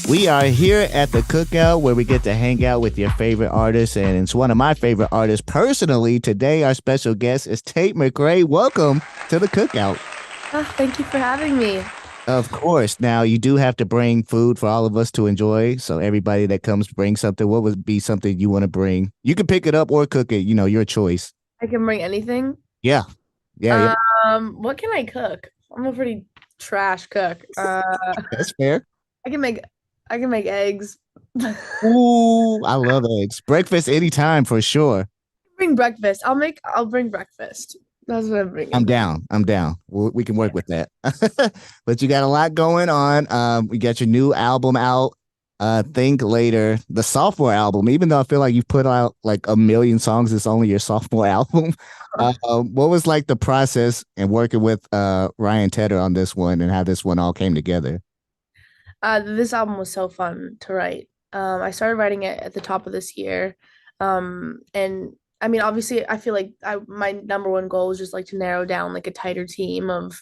We are here at the cookout where we get to hang out with your favorite artists, and it's one of my favorite artists personally. Today, our special guest is Tate McRae. Welcome to the cookout. Oh, thank you for having me. Of course. Now, you do have to bring food for all of us to enjoy. So, everybody that comes, bring something. What would be something you want to bring? You can pick it up or cook it, your choice. I can bring anything. Yeah. Yeah. Yeah. What can I cook? I'm a pretty trash cook. That's fair. I can make I can make eggs. Ooh, I love eggs. Breakfast anytime for sure. Bring breakfast. I'll bring breakfast. That's what I'm I'm bringing. down. I'm down. We can work with that. But you got a lot going on. We got your new album out. Think Later, the sophomore album. Even though I feel like you've put out like a million songs, it's only your sophomore album. What was like the process and working with Ryan Tedder on this one, and how this one all came together? This album was so fun to write. I started writing it at the top of this year. And I mean, obviously, I feel like my number one goal was just like to narrow down like a tighter team of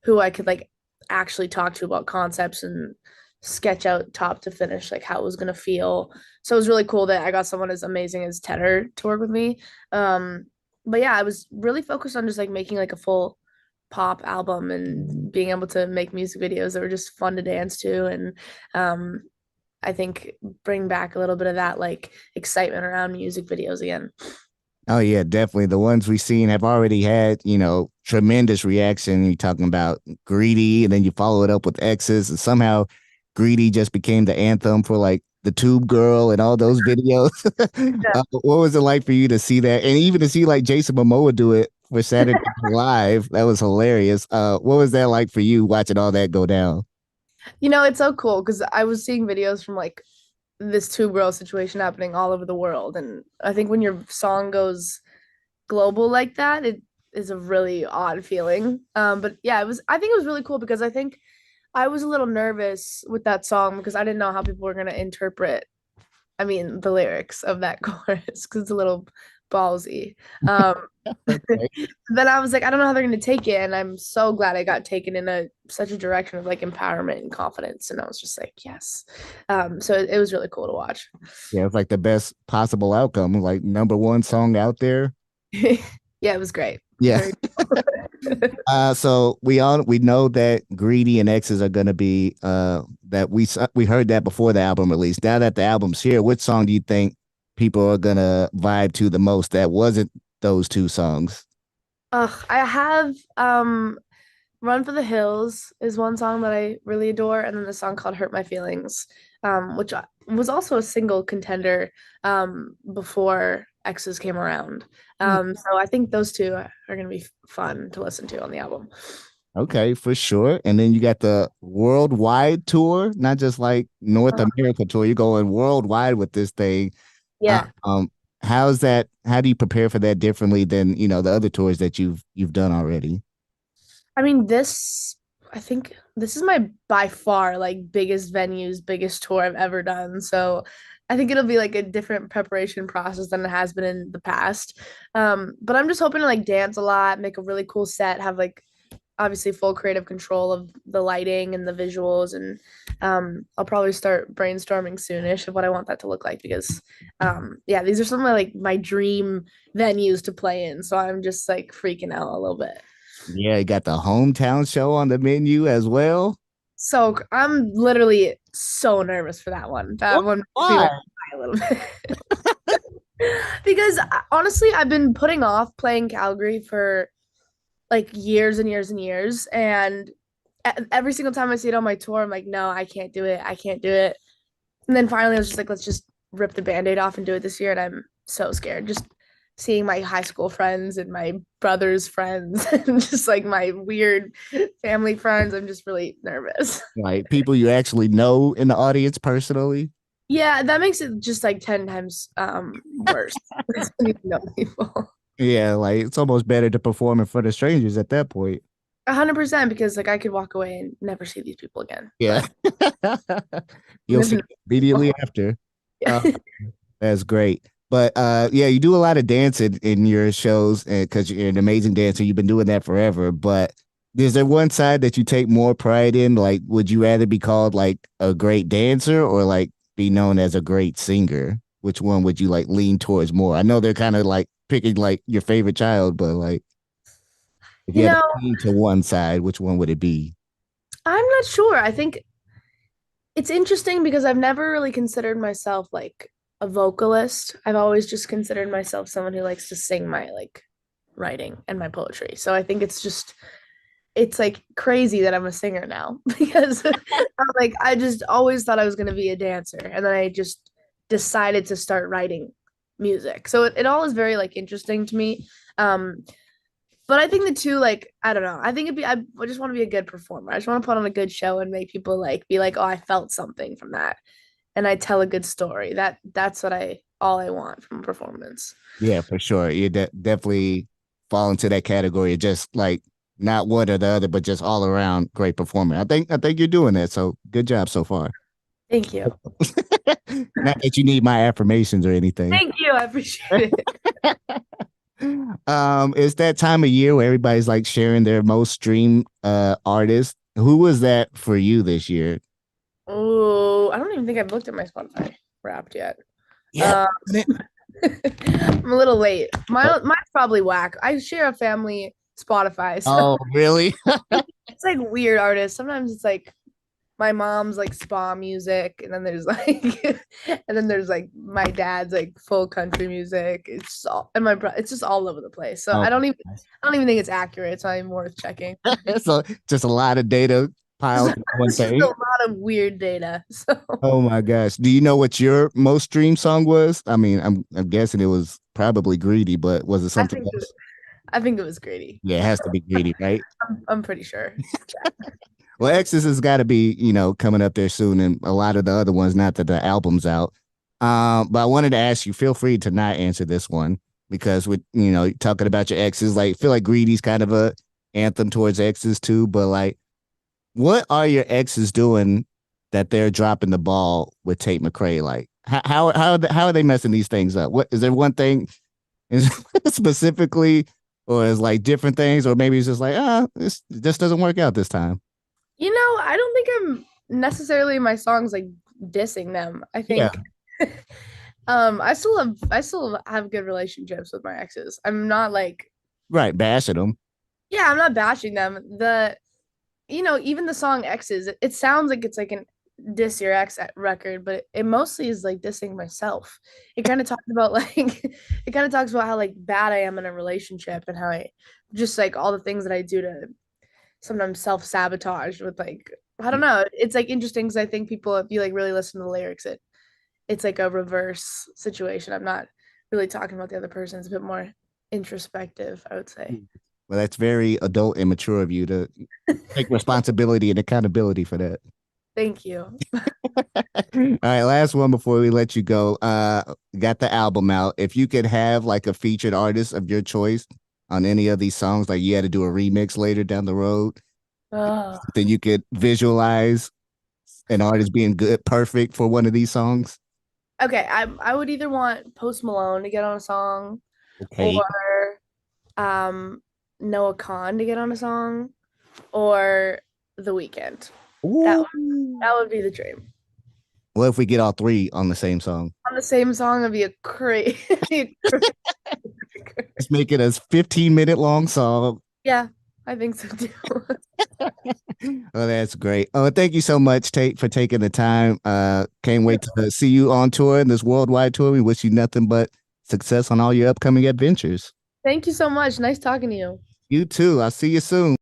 who I could like actually talk to about concepts and sketch out top to finish like how it was gonna feel. So it was really cool that I got someone as amazing as Tedder to work with me. Um, but yeah, I was really focused on just like making like a full pop album and being able to make music videos that were just fun to dance to and um I think bring back a little bit of that like excitement around music videos again. Oh yeah, definitely. The ones we've seen have already had, tremendous reaction. You're talking about Greedy, and then you follow it up with X's, and somehow Greedy just became the anthem for like the Tube Girl and all those videos. What was it like for you to see that, and even to see like Jason Momoa do it for Saturday Night Live? That was hilarious. What was that like for you watching all that go down? It's so cool because I was seeing videos from like this two girl situation happening all over the world. And I think when your song goes global like that, it is a really odd feeling. But yeah, I think it was really cool because I think I was a little nervous with that song because I didn't know how people were gonna interpret, I mean, the lyrics of that chorus because it's a little ballsy. Um, Okay. then I was like, I don't know how they're gonna take it, and I'm so glad I got taken in a such a direction of like empowerment and confidence, and I was just like, yes. So it was really cool to watch. Yeah, it's like the best possible outcome. Like number one song out there. Yeah, it was great. Yeah. Very cool. So we know that Greedy and X's are gonna be that we heard that before the album release. Now that the album's here, which song do you think people are gonna vibe to the most that wasn't those two songs? I have Run for the Hills is one song that I really adore, and then the song called Hurt My Feelings, which was also a single contender before X's came around. So I think those two are going to be fun to listen to on the album. Okay, for sure. And then you got the worldwide tour, not just like North Uh, America tour. You're going worldwide with this thing. Uh, yeah. um, how's that? How do you prepare for that differently than the other tours that you've done already? I mean, I think this is my by far like biggest venues, biggest tour I've ever done. So I think it'll be like a different preparation process than it has been in the past. But I'm just hoping to like dance a lot, make a really cool set, have like obviously full creative control of the lighting and the visuals. And I'll probably start brainstorming soonish of what I want that to look like because yeah, these are some of like my dream venues to play in. So I'm just like freaking out a little bit. Yeah, you got the hometown show on the menu as well. So I'm literally so nervous for that one. That What? one makes me Why? want to cry a little bit. Because honestly, I've been putting off playing Calgary for like years and years and years. And every single time I see it on my tour, I'm like, no, I can't do it. I can't do it. And then finally, I was just like, let's just rip the band-aid off and do it this year. And I'm so scared. Just seeing my high school friends and my brother's friends and just like my weird family friends. I'm just really nervous. Like people you actually know in the audience personally? Yeah, that makes it just like 10 times worse. When you know people. Yeah, like it's almost better to perform in front of strangers at that point. 100% because like I could walk away and never see these people again. Yeah. But You'll never see know immediately people. after. Yeah. Uh, that's great. But yeah, you do a lot of dancing in your shows because you're an amazing dancer. You've been doing that forever. But Is there one side that you take more pride in? Like, would you rather be called like a great dancer or like be known as a great singer? Which one would you like lean towards more? I know they're kind of like picking like your favorite child, but like if you You had to know, lean to one side, which one would it be? I'm not sure. I think it's interesting because I've never really considered myself like a vocalist. I've always just considered myself someone who likes to sing my like writing and my poetry. So I think it's like crazy that I'm a singer now because I'm like I just always thought I was going to be a dancer and then I just decided to start writing music. So it all is very like interesting to me. Um but I think the two, like, I don't know. I think I just want to be a good performer. I just want to put on a good show and make people like be like, oh, I felt something from that. And I tell a good story. That's what I all I want from a performance. Yeah, for sure. You definitely fall into that category of just like not one or the other, but just all around great performer. I think you're doing that. So good job so far. Thank you. Not that you need my affirmations or anything. Thank you. I appreciate it. It's that time of year where everybody's like sharing their most streamed artist. Who was that for you this year? Oh, I don't even think I've looked at my Spotify Wrapped yet. Yeah. Uh, I'm a little late. Mine's probably whack. I share a family Spotify, so Oh, really? it's like weird artists. Sometimes it's like my mom's like spa music, and then there's like, and then there's like my dad's like full country music. It's all and it's just all over the place. So Oh, I don't even think it's accurate. It's not even worth checking. so just a lot of data piled in one It's just a thing. lot of weird data. So Oh my gosh. Do you know what your most streamed song was? I mean, I'm guessing it was probably Greedy, but was it I something think else? I think it was greedy. Yeah, it has to be Greedy, right? I'm pretty sure. Well, X's has got to be, coming up there soon, and a lot of the other ones, not that the album's out. But I wanted to ask you, feel free to not answer this one because with, talking about your exes, like, feel like Greedy's kind of a anthem towards exes too, but like, what are your exes doing that they're dropping the ball with Tate McRae? Like, how are they messing these things up? What is there one thing is specifically, or is like different things, or maybe it's just like this doesn't work out this time. I don't think I'm necessarily in my songs like dissing them. I Yeah, think I still have good relationships with my exes. I'm not like right, bashing them. yeah, I'm not bashing them. Even the song Exes, it sounds like it's like an diss your ex record, but it mostly is like dissing myself. It kind of talks about like it kind of talks about how like bad I am in a relationship and how I just like all the things that I do to sometimes self-sabotage with like I don't know. It's like interesting because I think people, if you like really listen to the lyrics, it's like a reverse situation. I'm not really talking about the other person. It's a bit more introspective, I would say. Well, that's very adult and mature of you to take responsibility and accountability for that. Thank you. All right, last one before we let you go. Got the album out. If you could have like a featured artist of your choice on any of these songs, like you had to do a remix later down the road, Oh, then you could visualize an artist being good, perfect for one of these songs. okay. I would either want Post Malone to get on a song Okay. or Noah Khan to get on a song or The Weeknd. That Ooh. that would be the dream. What if we get all three on the same song? On the same song would be a crazy. Let's make it a 15-minute long song. Yeah, I think so too. Oh, that's great. Oh, thank you so much, Tate, for taking the time. Can't wait to see you on tour in this worldwide tour. We wish you nothing but success on all your upcoming adventures. Thank you so much. Nice talking to you. You too. I'll see you soon.